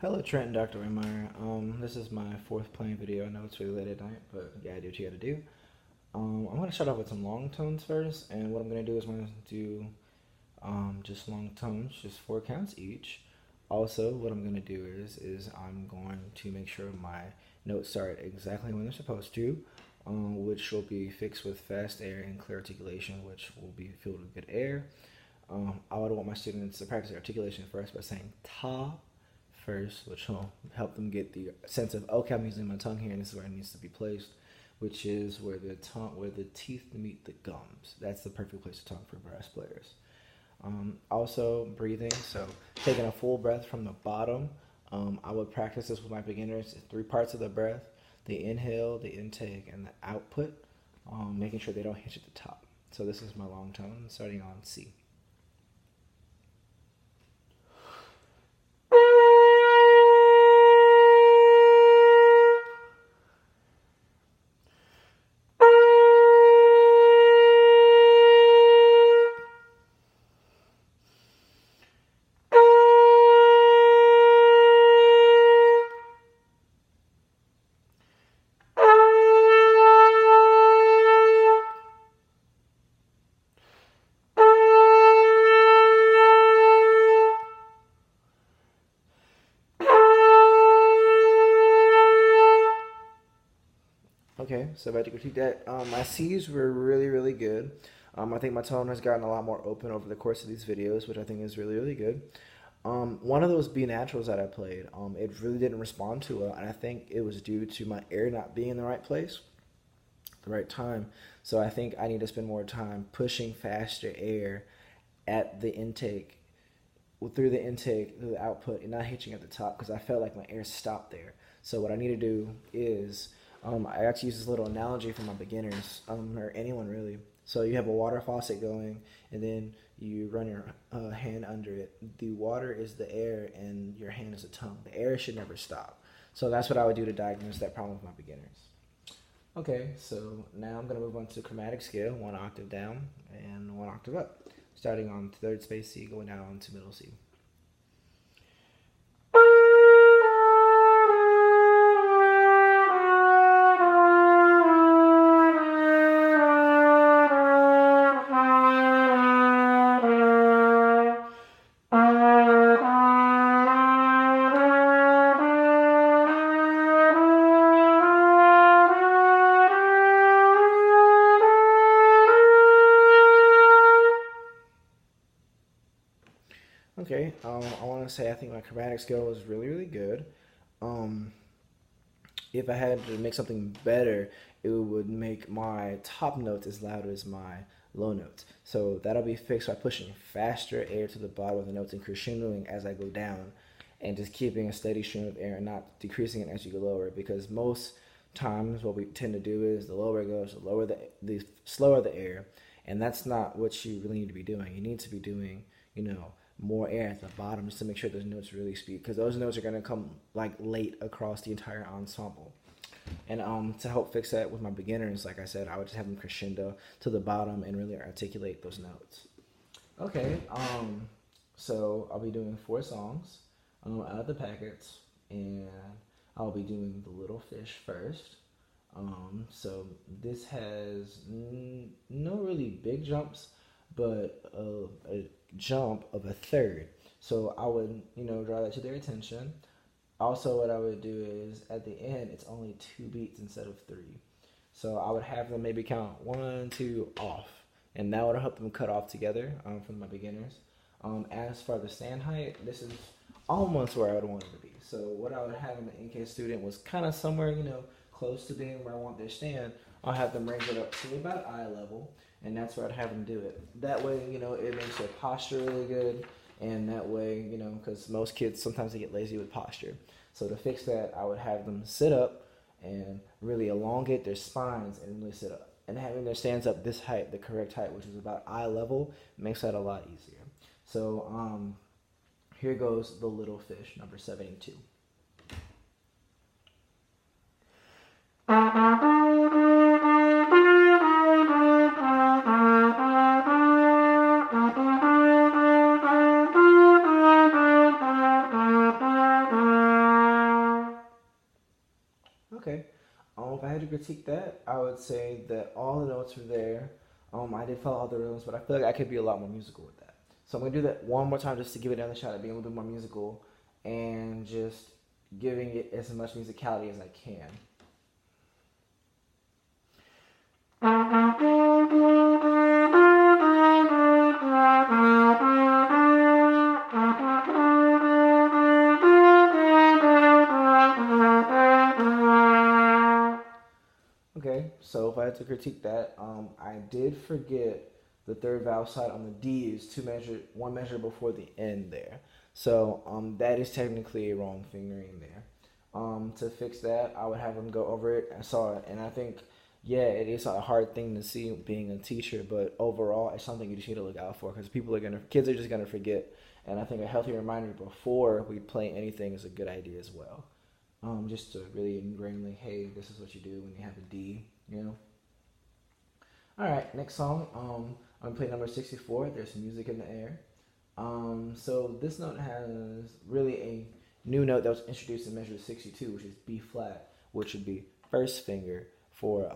Hello, Trent and Dr. Waymeyer. This is my fourth playing video. I know it's really late at night, but you gotta do what you gotta do. I'm gonna start off with some long tones first, and what I'm gonna do is I'm gonna do just long tones, just 4 counts each. Also, what I'm gonna do is I'm going to make sure my notes start exactly when they're supposed to, which will be fixed with fast air and clear articulation, which will be filled with good air. I would want my students to practice articulation first by saying ta first, which will help them get the sense of, okay, I'm using my tongue here, and this is where it needs to be placed, which is where the teeth meet the gums. That's the perfect place to talk for brass players. Also, breathing, so taking a full breath from the bottom. I would practice this with my beginners. 3 parts of the breath: the inhale, the intake, and the output, making sure they don't hit at the top. So this is my long tone, starting on C. Okay, so if I had to critique that, my C's were really good. I think my tone has gotten a lot more open over the course of these videos, which I think is really good. One of those B naturals that I played, it really didn't respond too well, and I think it was due to my air not being in the right place, the right time. So I think I need to spend more time pushing faster air at the intake, through the output, and not hitching at the top, because I felt like my air stopped there. So what I need to do is, I actually use this little analogy for my beginners, or anyone really. So you have a water faucet going, and then you run your hand under it. The water is the air, and your hand is the tongue. The air should never stop. So that's what I would do to diagnose that problem with my beginners. Okay, so now I'm going to move on to chromatic scale, 1 octave down and 1 octave up, starting on 3rd space C, going down to middle C. Okay, I want to say I think my chromatic scale was really good. Um, if I had to make something better, it would make my top notes as loud as my low notes. So that'll be fixed by pushing faster air to the bottom of the notes and crescendoing as I go down, and just keeping a steady stream of air and not decreasing it as you go lower. Because most times what we tend to do is the lower it goes, the slower the air, and that's not what you really need to be doing. You need to be doing, more air at the bottom, just to make sure those notes really speak, because those notes are going to come like late across the entire ensemble. And to help fix that with my beginners, like I said, I would just have them crescendo to the bottom and really articulate those notes. Okay, so I'll be doing 4 songs out of the packets, and I'll be doing The Little Fish first. So this has no really big jumps, but a jump of a third. So I would, draw that to their attention. Also, what I would do is at the end, it's only 2 beats instead of 3. So I would have them maybe count 1, 2 off, and that would help them cut off together for my beginners. As for the stand height, this is almost where I would want it to be. So what I would have in the NK student was kind of somewhere, close to being where I want their stand. I'll have them raise it up to about eye level, and that's where I'd have them do it. That way, it makes their posture really good, and that way, because most kids, sometimes they get lazy with posture. So to fix that, I would have them sit up and really elongate their spines and really sit up. And having their stands up this height, the correct height, which is about eye level, makes that a lot easier. So here goes The Little Fish, number 72. if I had to critique that, I would say that all the notes were there. I did follow all the rhythms, but I feel like I could be a lot more musical with that. So I'm gonna do that one more time just to give it another shot at being a little bit more musical and just giving it as much musicality as I can. Okay, so if I had to critique that, I did forget the third vowel side on the D is one measure before the N there. So that is technically a wrong fingering there. To fix that, I would have them go over it. I saw it, and I think, yeah, it is a hard thing to see being a teacher, but overall, it's something you just need to look out for because kids are just gonna forget. And I think a healthy reminder before we play anything is a good idea as well. Just to really ingrain, like, hey, this is what you do when you have a D, you know? All right, next song. I'm gonna play number 64. There's music in the air. So this note has really a new note that was introduced in measure 62, which is B flat, which would be first finger for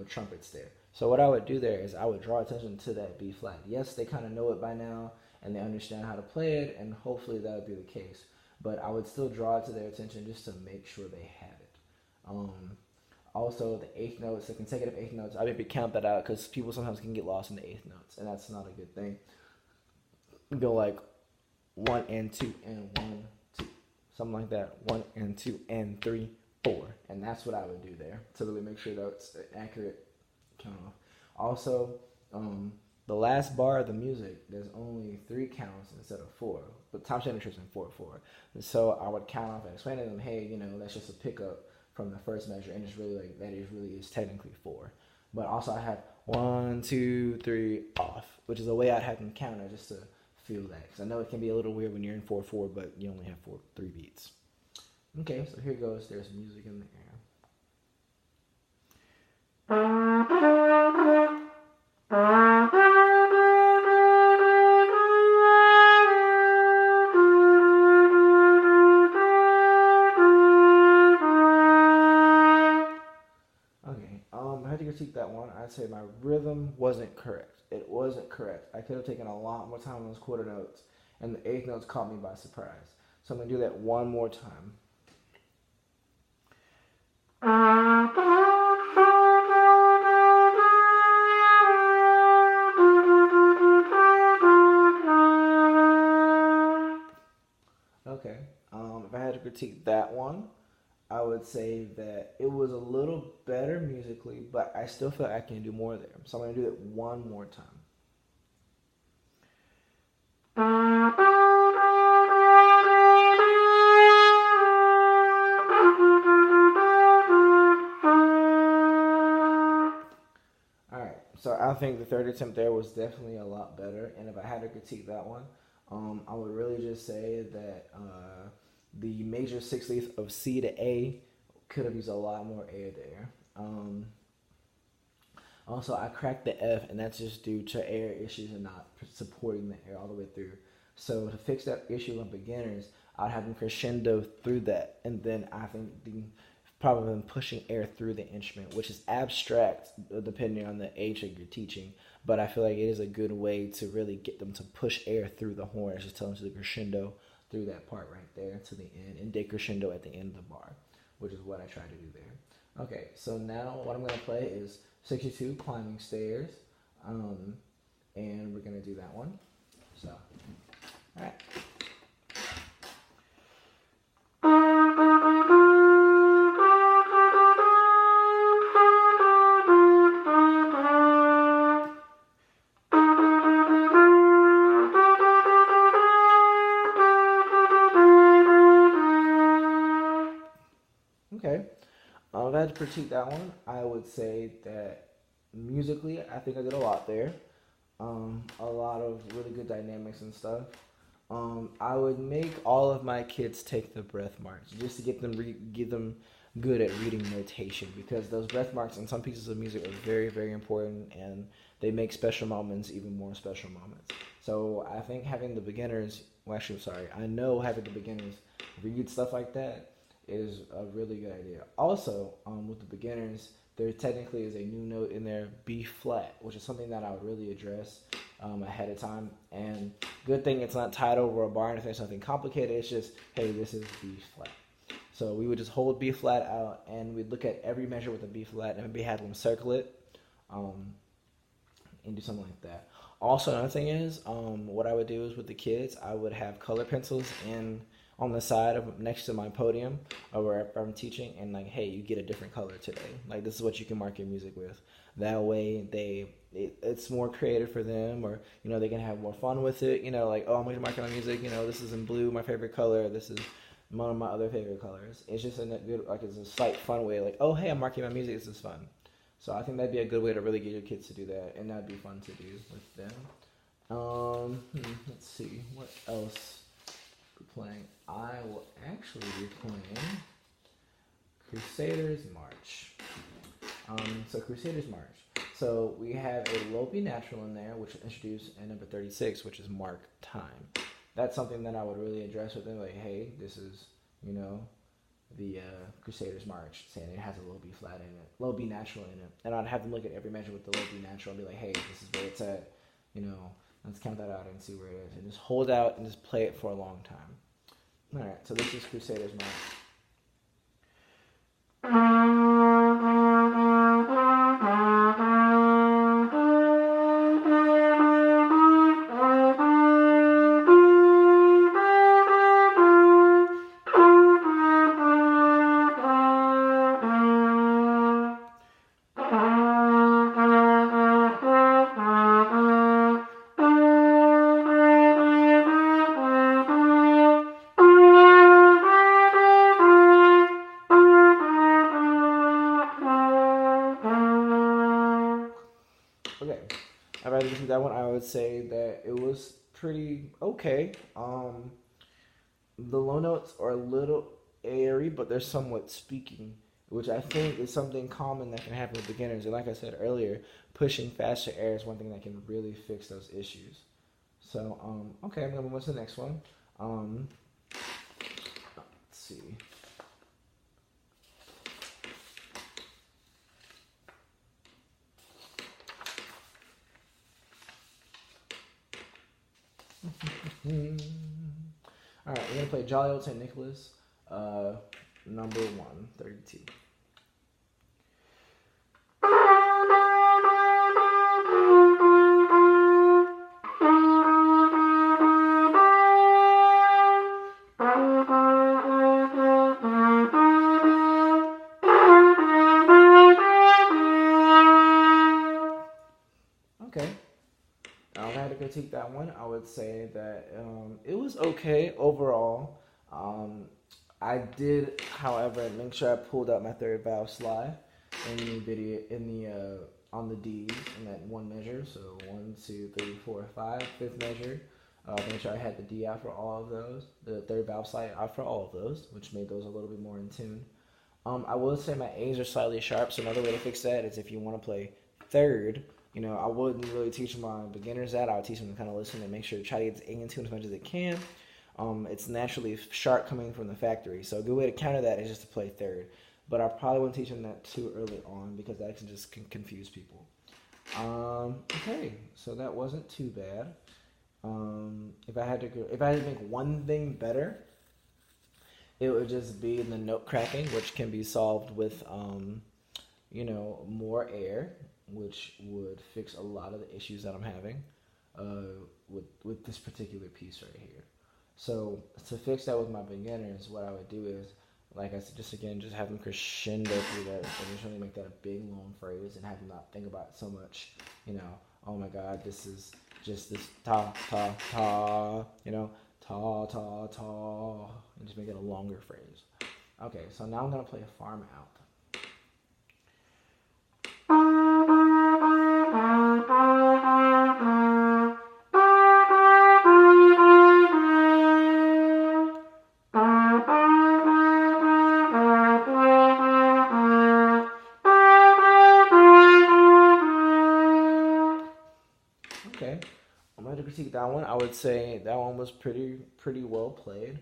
trumpets there. So what I would do there is I would draw attention to that B flat. Yes, they kind of know it by now and they understand how to play it, and hopefully that would be the case. But I would still draw it to their attention just to make sure they have it. Also, the eighth notes, the consecutive eighth notes, I maybe count that out because people sometimes can get lost in the eighth notes, and that's not a good thing. Go like 1 and 2 and 1, 2, something like that. 1 and 2 and 3, 4, and that's what I would do there to really make sure that's an accurate count off. Also, the last bar of the music, there's only 3 counts instead of 4, but time signature is in 4/4. And so I would count off and explain to them, hey, that's just a pickup from the first measure, and it's really like that is technically 4. But also I have 1, 2, 3 off, which is a way I'd have them counter just to feel that, because I know it can be a little weird when you're in 4/4, but you only have 3 beats. Okay, so here goes. There's music in the air. I had to critique that one. I'd say my rhythm wasn't correct. It wasn't correct. I could have taken a lot more time on those quarter notes, and the eighth notes caught me by surprise. So I'm going to do that one more time. Okay. If I had to critique that one, I would say that it was a little better musically, but I still feel like I can do more there. So I'm going to do it one more time. Alright, so I think the third attempt there was definitely a lot better, and if I had to critique that one, I would really just say that the major sixth leaf of C to A could have used a lot more air there. Also, I cracked the F, and that's just due to air issues and not supporting the air all the way through. So to fix that issue on beginners, I'd have them crescendo through that, and then I think probably them pushing air through the instrument, which is abstract depending on the age that you're teaching. But I feel like it is a good way to really get them to push air through the horn. It's just telling them to crescendo through that part right there to the end, and decrescendo at the end of the bar, which is what I try to do there. Okay, so now what I'm going to play is 62, Climbing Stairs, and we're going to do that one. So, all right. Okay. If I had to critique that one, I would say that musically, I think I did a lot there. A lot of really good dynamics and stuff. I would make all of my kids take the breath marks just to get them good at reading notation, because those breath marks in some pieces of music are very, very important, and they make special moments even more special moments. So I think having the beginners, I know having the beginners read stuff like that is a really good idea. Also, with the beginners, there technically is a new note in there, B flat, which is something that I would really address ahead of time. And good thing it's not tied over a bar and if there's something complicated. It's just, hey, this is B flat. So we would just hold B flat out and we'd look at every measure with a B flat and maybe have them circle it and do something like that. Also, another thing is, what I would do is with the kids, I would have color pencils in on the side of next to my podium or wherever I'm teaching, and like, hey, you get a different color today. Like, this is what you can mark your music with. That way, it's more creative for them, or they can have more fun with it. Like, oh, I'm going to mark my music. This is in blue, my favorite color. This is one of my other favorite colors. It's just a good, like, it's a slight fun way. Like, oh, hey, I'm marking my music. This is fun. So I think that'd be a good way to really get your kids to do that, and that'd be fun to do with them. Let's see what else we're playing. I will actually be playing Crusaders March. So Crusaders March. So we have a low B natural in there, which will introduce a number 36, which is mark time. That's something that I would really address with them. Like, hey, this is the Crusaders March, saying it has a low B flat in it, low B natural in it, and I'd have them look at every measure with the low B natural and be like, hey, this is where it's at. Let's count that out and see where it is, and just hold out and just play it for a long time. All right, so this is Crusaders March. Okay, I'd rather listen to that one. I would say that it was pretty okay. The low notes are a little airy, but they're somewhat speaking, which I think is something common that can happen with beginners. And like I said earlier, pushing faster air is one thing that can really fix those issues. So, okay, I'm gonna move on to the next one. Let's see. All right, we're gonna play Jolly Old St. Nicholas, number 132. Okay. If I had to critique that one, I would say that it was okay overall. I did, however, make sure I pulled out my third valve slide in the video on the D's in that one measure. So 1, 2, 3, 4, 5, fifth measure. Make sure I had the D out for all of those, the third valve slide out for all of those, which made those a little bit more in tune. I will say my A's are slightly sharp, so another way to fix that is if you want to play third. I wouldn't really teach my beginners that. I would teach them to kind of listen and make sure to try to get the A in tune as much as they can. It's naturally sharp coming from the factory, so a good way to counter that is just to play third. But I probably wouldn't teach them that too early on because that can just confuse people. Okay, so that wasn't too bad. If I had to make one thing better, it would just be in the note cracking, which can be solved with more air, which would fix a lot of the issues that I'm having with this particular piece right here. So to fix that with my beginners, what I would do is, like I said, just have them crescendo through that and just really make that a big long phrase and have them not think about it so much, oh my God, this is just this ta, ta, ta, ta, ta, ta, and just make it a longer phrase. Okay, so now I'm going to play a farm out. Okay, I'm going to critique that one. I would say that one was pretty well played.